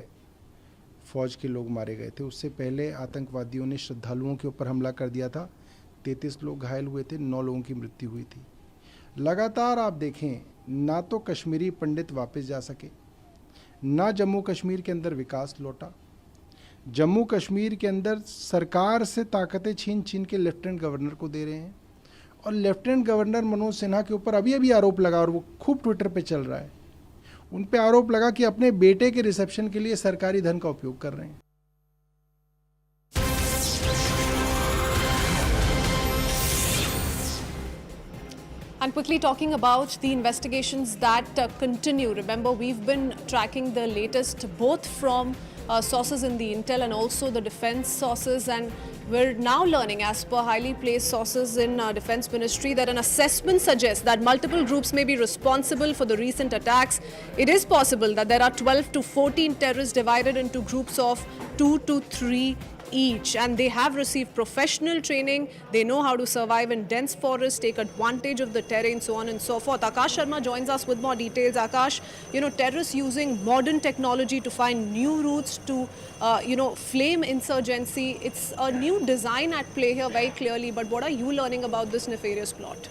फौज के लोग मारे गए थे। उससे पहले आतंकवादियों ने श्रद्धालुओं के ऊपर हमला कर दिया था, 33 लोग घायल हुए थे, 9 लोगों की मृत्यु हुई थी। लगातार आप देखें, ना तो कश्मीरी पंडित वापस जा सके, ना जम्मू कश्मीर के अंदर विकास लौटा। जम्मू कश्मीर के अंदर सरकार से ताकतें छीन छीन के लेफ्टिनेंट गवर्नर को दे रहे हैं और लेफ्टिनेंट गवर्नर मनोज सिन्हा के ऊपर अभी आरोप लगा और वो खूब ट्विटर पे चल रहा है, उन पे आरोप लगा कि अपने बेटे के रिसेप्शन के लिए सरकारी धन का उपयोग कर रहे हैं। And quickly talking about the investigations that continue. Remember, we've been tracking the latest both from sources in the intel and also the defense sources, and we're now learning, as per highly placed sources in defense ministry, that an assessment suggests that multiple groups may be responsible for the recent attacks. It is possible that there are 12 to 14 terrorists divided into groups of 2 to 3 each, and they have received professional training. They know how to survive in dense forests, take advantage of the terrain, so on and so forth. Akash Sharma joins us with more details. Akash, terrorists using modern technology to find new routes to, flame insurgency. It's a new design at play here very clearly, but what are you learning about this nefarious plot?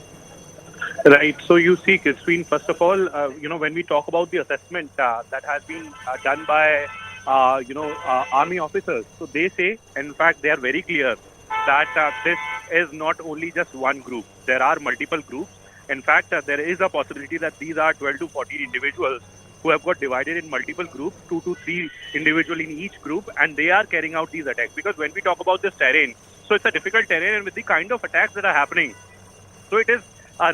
Right. So you see, Christine, first of all, when we talk about the assessment that has been done by, army officers, so they say, in fact, they are very clear that this is not only just one group. There are multiple groups. In fact, there is a possibility that these are 12 to 14 individuals who have got divided in multiple groups, 2 to 3 individuals in each group, and they are carrying out these attacks. Because when we talk about this terrain, so it's a difficult terrain, and with the kind of attacks that are happening, so it is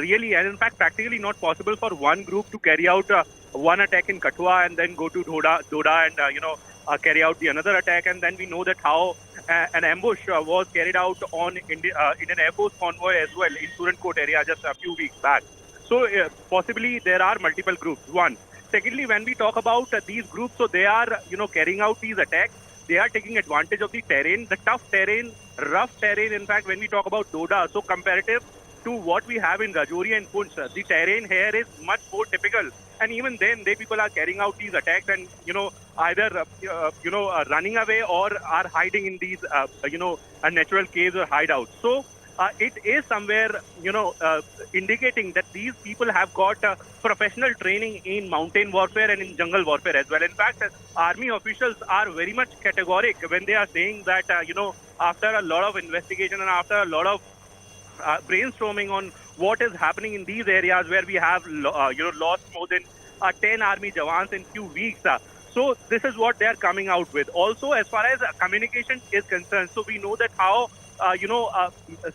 really, and in fact, practically not possible for one group to carry out one attack in Kathua and then go to Doda and carry out the another attack. And then we know that how an ambush was carried out on in an Air Force convoy as well in Surantkot area just a few weeks back. So possibly there are multiple groups. One. Secondly, when we talk about these groups, so they are carrying out these attacks. They are taking advantage of the terrain, the tough terrain, rough terrain. In fact, when we talk about Doda, so comparative to what we have in Rajouri and Punch, the terrain here is much more typical. And even then, people are carrying out these attacks and, either, running away or are hiding in these, natural caves or hideouts. So it is somewhere, indicating that these people have got professional training in mountain warfare and in jungle warfare as well. In fact, army officials are very much categoric when they are saying that, after a lot of investigation and after a lot of brainstorming on what is happening in these areas where we have, lost more than 10 army jawans in few weeks. So this is what they are coming out with. Also, as far as communication is concerned, so we know that how,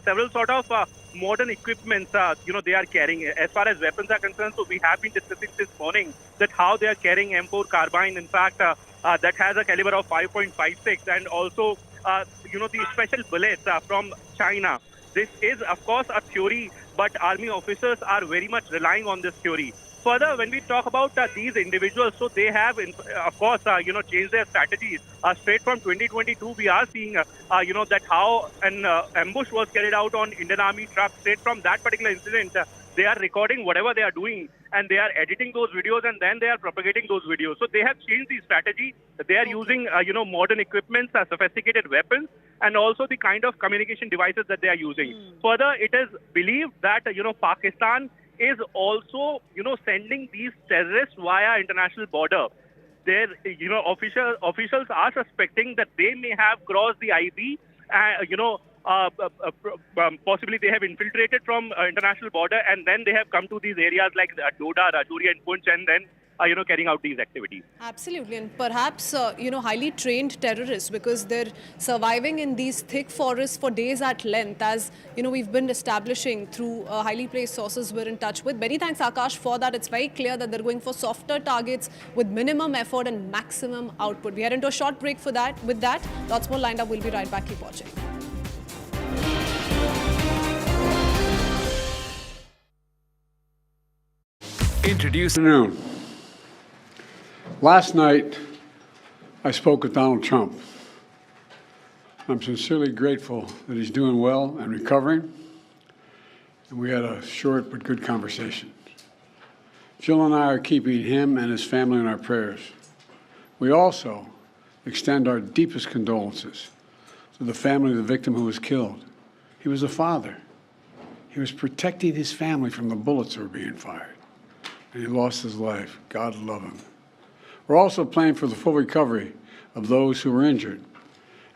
several sort of modern equipments, they are carrying. As far as weapons are concerned, so we have been discussing this morning that how they are carrying M4 carbine. In fact, that has a caliber of 5.56, and also, the special bullets from China. This is, of course, a theory, but army officers are very much relying on this theory. Further, when we talk about these individuals, so they have, of course, changed their strategies. Straight from 2022, we are seeing, that how an ambush was carried out on Indian Army trucks. Straight from that particular incident, they are recording whatever they are doing and they are editing those videos and then they are propagating those videos. So they have changed the strategy. They are using, modern equipments, sophisticated weapons, and also the kind of communication devices that they are using. Further, it is believed that, Pakistan is also, sending these terrorists via international border. Their, officials are suspecting that they may have crossed the IB, possibly they have infiltrated from international border and then they have come to these areas like Doda, Rajouri and Punch and then carrying out these activities. Absolutely, and perhaps, highly trained terrorists, because they're surviving in these thick forests for days at length, as, we've been establishing through highly placed sources we're in touch with. Many thanks, Akash, for that. It's very clear that they're going for softer targets with minimum effort and maximum output. We head into a short break for that. With that, lots more lined up. We'll be right back. Keep watching. Introducing. Last night, I spoke with Donald Trump. I'm sincerely grateful that he's doing well and recovering, and we had a short but good conversation. Jill and I are keeping him and his family in our prayers. We also extend our deepest condolences to the family of the victim who was killed. He was a father. He was protecting his family from the bullets that were being fired, and he lost his life. God love him. We're also praying for the full recovery of those who were injured.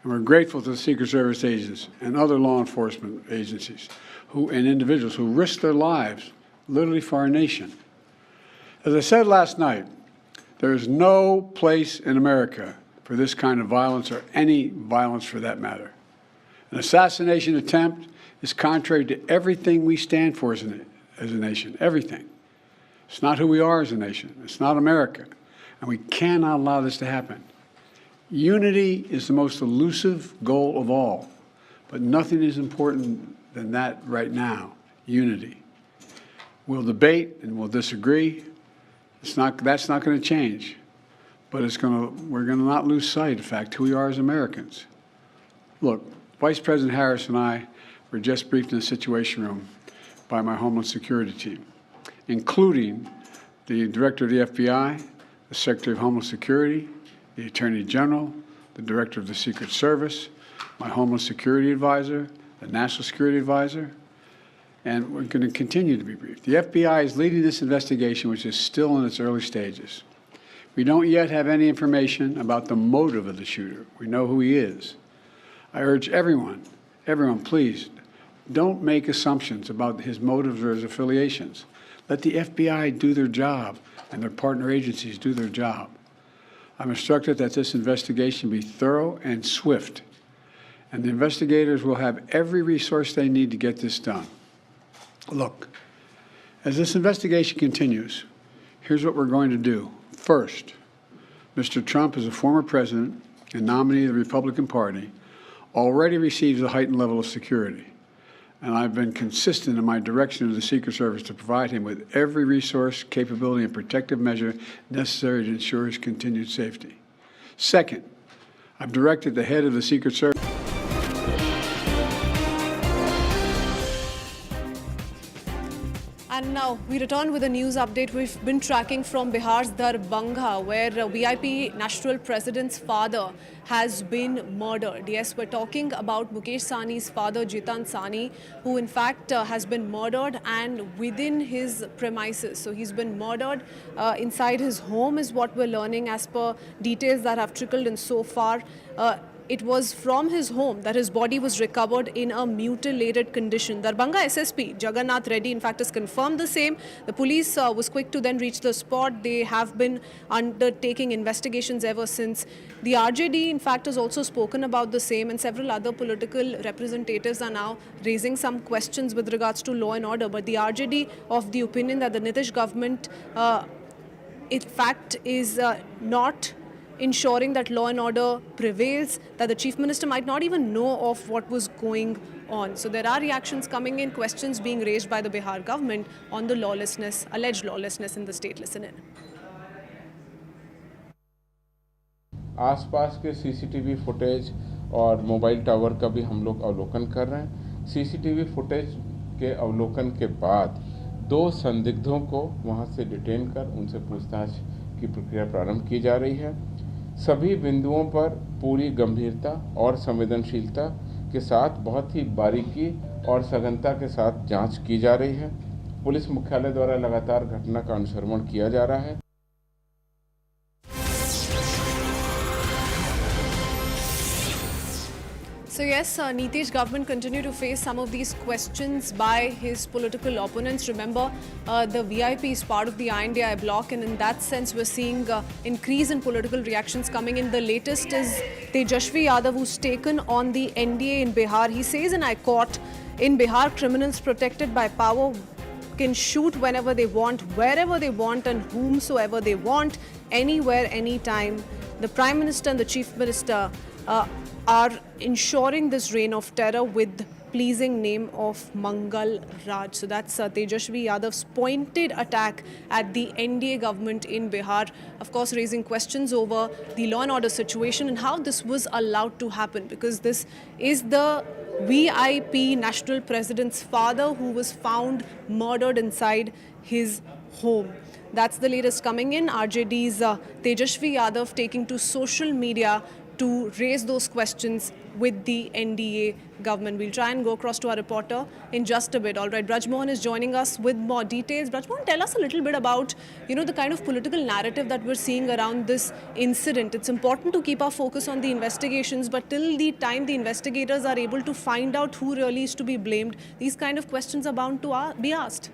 And we're grateful to the Secret Service agents and other law enforcement agencies and individuals who risked their lives literally for our nation. As I said last night, there is no place in America for this kind of violence or any violence for that matter. An assassination attempt is contrary to everything we stand for as a nation, everything. It's not who we are as a nation. It's not America. And we cannot allow this to happen. Unity is the most elusive goal of all, but nothing is important than that right now, unity. We'll debate and we'll disagree. That's not going to change, but we're going to not lose sight of, in fact, who we are as Americans. Look, Vice President Harris and I were just briefed in the Situation Room by my Homeland Security team, including the Director of the FBI, the Secretary of Homeland Security, the Attorney General, the Director of the Secret Service, my Homeland Security Advisor, the National Security Advisor, and we're going to continue to be briefed. The FBI is leading this investigation, which is still in its early stages. We don't yet have any information about the motive of the shooter. We know who he is. I urge everyone, please, don't make assumptions about his motives or his affiliations. Let the FBI do their job and their partner agencies do their job. I'm instructed that this investigation be thorough and swift, and the investigators will have every resource they need to get this done. Look, as this investigation continues, here's what we're going to do. First, Mr. Trump, as a former president and nominee of the Republican Party, already receives a heightened level of security. And I've been consistent in my direction to the Secret Service to provide him with every resource, capability, and protective measure necessary to ensure his continued safety. Second, I've directed the head of the Secret Service. And now we return with a news update we've been tracking from Bihar's Darbhanga, where VIP National President's father has been murdered. Yes, we're talking about Mukesh Sahni's father, Jitan Sahni, who in fact has been murdered and within his premises. So he's been murdered inside his home is what we're learning as per details that have trickled in so far. It was from his home that his body was recovered in a mutilated condition. Darbhanga SSP Jagannath Reddy in fact has confirmed the same. The police was quick to then reach the spot. They have been undertaking investigations ever since. The RJD in fact has also spoken about the same, and several other political representatives are now raising some questions with regards to law and order. But the RJD of the opinion that the Nitish government in fact is not ensuring that law and order prevails, that the Chief Minister might not even know of what was going on. So there are reactions coming in, questions being raised by the Bihar government on the lawlessness, alleged lawlessness in the state. Listen in. आसपास के CCTV footage और mobile tower का भी हम लोग अवलोकन कर रहे हैं। सीसीटीवी फुटेज के अवलोकन के बाद 2 संदिग्धों को वहां से डिटेन कर उनसे पूछताछ की प्रक्रिया प्रारंभ की जा रही है। सभी बिंदुओं पर पूरी गंभीरता और संवेदनशीलता के साथ बहुत ही बारीकी और सघनता के साथ जांच की जा रही है। पुलिस मुख्यालय द्वारा लगातार घटना का अनुश्रवण किया जा रहा है। So yes, Nitish government continue to face some of these questions by his political opponents. Remember, the VIP is part of the INDI bloc, and in that sense, we're seeing increase in political reactions coming in. The latest is Tejashwi Yadav, who's taken on the NDA in Bihar. He says, and I quote, "In Bihar, criminals protected by power can shoot whenever they want, wherever they want, and whomsoever they want, anywhere, anytime. The Prime Minister and the Chief Minister are ensuring this reign of terror with pleasing name of Mangal Raj." So that's Tejashwi Yadav's pointed attack at the NDA government in Bihar. Of course, raising questions over the law and order situation and how this was allowed to happen, because this is the VIP national president's father who was found murdered inside his home. That's the latest coming in. RJD's Tejashwi Yadav taking to social media to raise those questions with the NDA government. We'll try and go across to our reporter in just a bit. All right, Braj Mohan is joining us with more details. Braj Mohan, tell us a little bit about, the kind of political narrative that we're seeing around this incident. It's important to keep our focus on the investigations, but till the time the investigators are able to find out who really is to be blamed, these kind of questions are bound to be asked.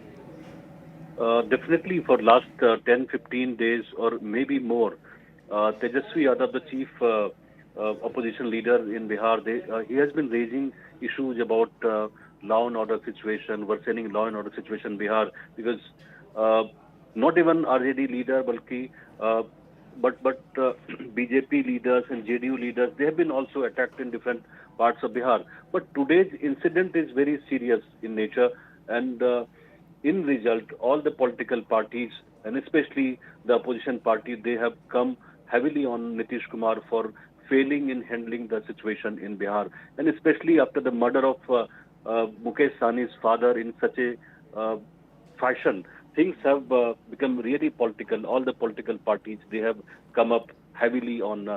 Definitely for last 10-15 days or maybe more, Tejashwi Yadav, the chief opposition leader in Bihar, he has been raising issues about law and order situation, worsening law and order situation in Bihar, because not even RJD leader, but BJP leaders and JDU leaders, they have been also attacked in different parts of Bihar. But today's incident is very serious in nature, and in result, all the political parties, and especially the opposition party, they have come heavily on Nitish Kumar for failing in handling the situation in Bihar, and especially after the murder of Mukesh Sahni's father in such a fashion, things have become really political. All the political parties, they have come up heavily on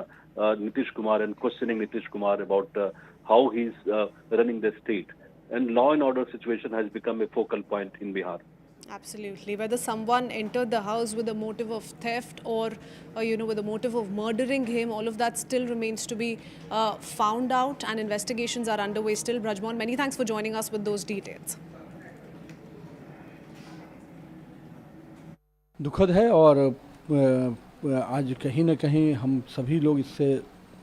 Nitish Kumar and questioning Nitish Kumar about how he's running the state. And law and order situation has become a focal point in Bihar. Absolutely. Whether someone entered the house with a motive of theft or with a motive of murdering him, all of that still remains to be found out, and investigations are underway still. Brajmon, many thanks for joining us with those details. दुखद है और आज कहीं न कहीं हम सभी लोग इससे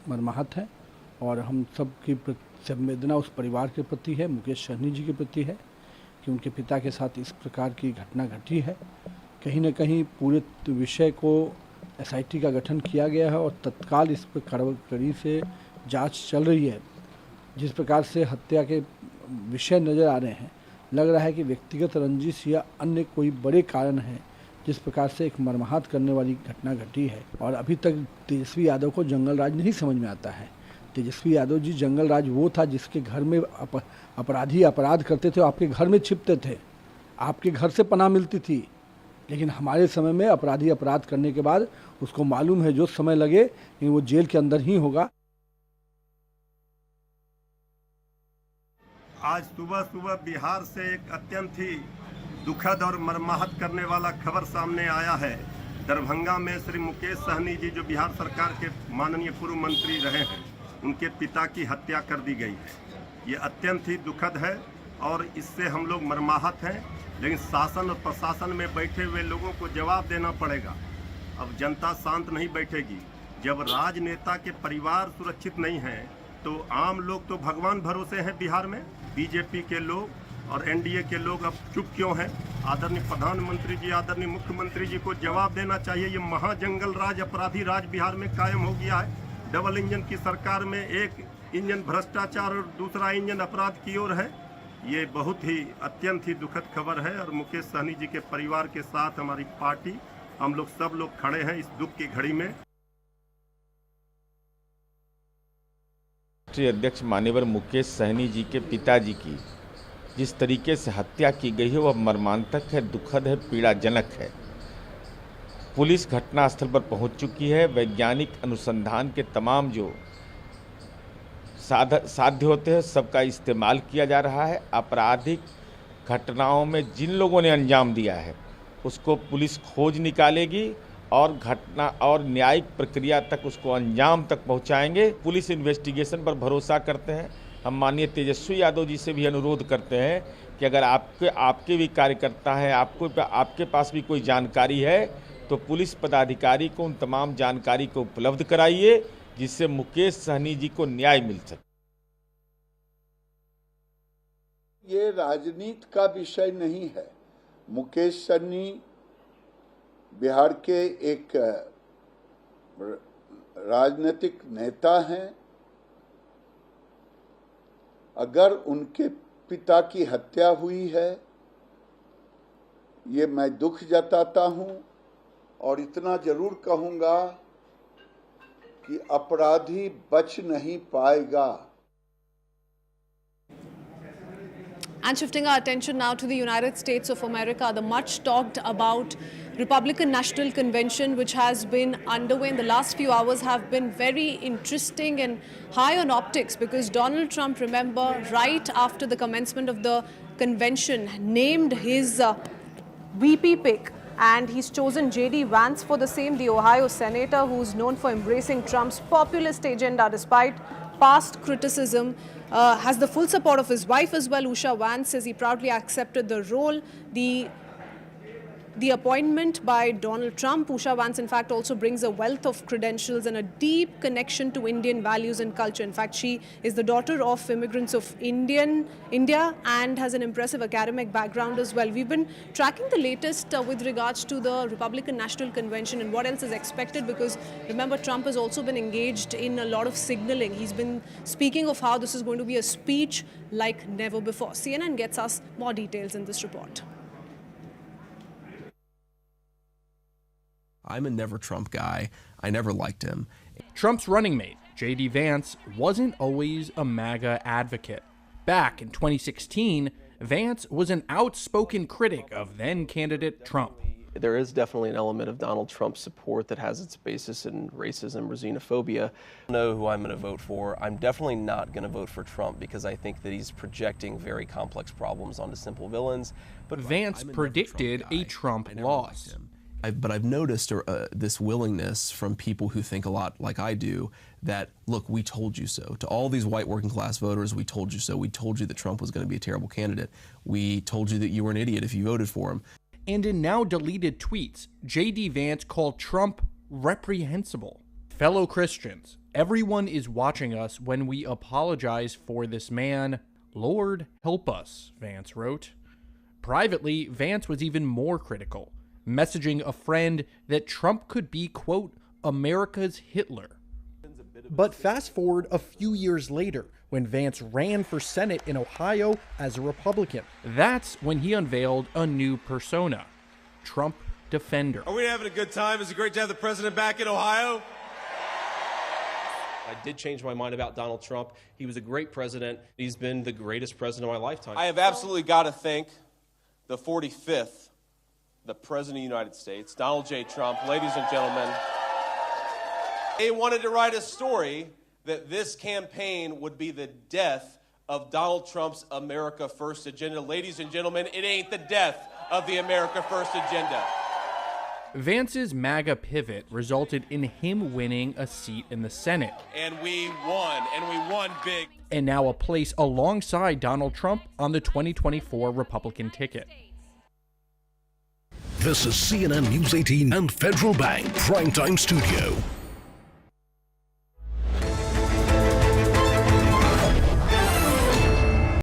मर्माहत हैं और हम सब की संवेदना उस परिवार के प्रति है, मुकेश सहनी जी के प्रति है कि उनके पिता के साथ इस प्रकार की घटना घटी है। कहीं न कहीं पूरे विषय को एसआईटी का गठन किया गया है और तत्काल इस पर कड़ी से जांच चल रही है। जिस प्रकार से हत्या के विषय नज़र आ रहे हैं, लग रहा है कि व्यक्तिगत रंजिश या अन्य कोई बड़े कारण हैं जिस प्रकार से एक मर्माहत करने वाली घटना घटी है। और अभी तक तेजस्वी यादव को जंगल राज नहीं समझ में आता है। तेजस्वी यादव जी जंगल राज वो था जिसके घर में अपराधी अपराध करते थे, आपके घर में छिपते थे, आपके घर से पनाह मिलती थी। लेकिन हमारे समय में अपराधी अपराध करने के बाद उसको मालूम है जो समय लगे लेकिन वो जेल के अंदर ही होगा। आज सुबह सुबह बिहार से एक अत्यंत ही दुखद और मर्माहत करने वाला खबर सामने आया है। दरभंगा में श्री मुकेश सहनी जी, जो बिहार सरकार के माननीय पूर्व मंत्री रहे हैं, उनके पिता की हत्या कर दी गई है। ये अत्यंत ही दुखद है और इससे हम लोग मर्माहत हैं, लेकिन शासन और प्रशासन में बैठे हुए लोगों को जवाब देना पड़ेगा। अब जनता शांत नहीं बैठेगी। जब राजनेता के परिवार सुरक्षित नहीं हैं तो आम लोग तो भगवान भरोसे हैं बिहार में। बीजेपी के लोग और एनडीए के लोग अब चुप क्यों हैं? आदरणीय प्रधानमंत्री जी, आदरणीय मुख्यमंत्री जी को जवाब देना चाहिए। ये महाजंगल राज, अपराधी राज बिहार में कायम हो गया है। डबल इंजन की सरकार में एक इंजन भ्रष्टाचार और दूसरा इंजन अपराध की ओर है। ये बहुत ही अत्यंत ही दुखद खबर है और मुकेश सहनी जी के परिवार के साथ हमारी पार्टी, हम लोग सब लोग खड़े हैं इस दुख की घड़ी में। राष्ट्रीय अध्यक्ष माननीय मुकेश सहनी जी के पिताजी की जिस तरीके से हत्या की गई है वह मर्मांतक है, दुखद है, पीड़ाजनक है। पुलिस घटनास्थल पर पहुंच चुकी है। वैज्ञानिक अनुसंधान के तमाम जो साध्य होते हैं सबका इस्तेमाल किया जा रहा है। आपराधिक घटनाओं में जिन लोगों ने अंजाम दिया है उसको पुलिस खोज निकालेगी और घटना और न्यायिक प्रक्रिया तक उसको अंजाम तक पहुंचाएंगे। पुलिस इन्वेस्टिगेशन पर भरोसा करते हैं। हम माननीय तेजस्वी यादव जी से भी अनुरोध करते हैं कि अगर आपके भी कार्यकर्ता हैं, आपके पास भी कोई जानकारी है तो पुलिस पदाधिकारी को उन तमाम जानकारी को उपलब्ध कराइए जिससे मुकेश सहनी जी को न्याय मिल सके। ये राजनीति का विषय नहीं है। मुकेश सहनी बिहार के एक राजनीतिक नेता हैं। अगर उनके पिता की हत्या हुई है, ये मैं दुख जताता हूं और इतना जरूर कहूंगा कि अपराधी बच नहीं पाएगा। And shifting our attention now to the United States of America, the much talked about Republican National Convention, which has been underway in the last few hours, have been very interesting and high on optics because Donald Trump, remember, right after the commencement of the convention, named his VP pick, and he's chosen J.D. Vance for the same, the Ohio senator who's known for embracing Trump's populist agenda despite past criticism. Has the full support of his wife as well. Usha Vance says he proudly accepted the role. The appointment by Donald Trump, Usha Vance in fact also brings a wealth of credentials and a deep connection to Indian values and culture. In fact, she is the daughter of immigrants of India and has an impressive academic background as well. We've been tracking the latest with regards to the Republican National Convention and what else is expected because remember Trump has also been engaged in a lot of signaling. He's been speaking of how this is going to be a speech like never before. CNN gets us more details in this report. I'm a never Trump guy. I never liked him. Trump's running mate, J.D. Vance wasn't always a MAGA advocate. Back in 2016, Vance was an outspoken critic of then-candidate Trump. There is definitely an element of Donald Trump's support that has its basis in racism or xenophobia. I know who I'm going to vote for. I'm definitely not going to vote for Trump because I think that he's projecting very complex problems onto simple villains. But Vance predicted a Trump loss. But I've noticed this willingness from people who think a lot like I do that, look, we told you so. To all these white working class voters, we told you so. We told you that Trump was going to be a terrible candidate. We told you that you were an idiot if you voted for him. And in now deleted tweets, J.D. Vance called Trump reprehensible. Fellow Christians, everyone is watching us when we apologize for this man. Lord help us, Vance wrote. Privately, Vance was even more critical, messaging a friend that Trump could be, quote, America's Hitler. But fast forward a few years later, when Vance ran for Senate in Ohio as a Republican. That's when he unveiled a new persona, Trump defender. Are we having a good time? Is it great to have the president back in Ohio? I did change my mind about Donald Trump. He was a great president. He's been the greatest president of my lifetime. I have absolutely got to thank the 45th, the President of the United States, Donald J. Trump. Ladies and gentlemen, they wanted to write a story that this campaign would be the death of Donald Trump's America First agenda. Ladies and gentlemen, it ain't the death of the America First agenda. Vance's MAGA pivot resulted in him winning a seat in the Senate. And we won big. And now a place alongside Donald Trump on the 2024 Republican ticket. This is CNN News 18 and Federal Bank Primetime Studio.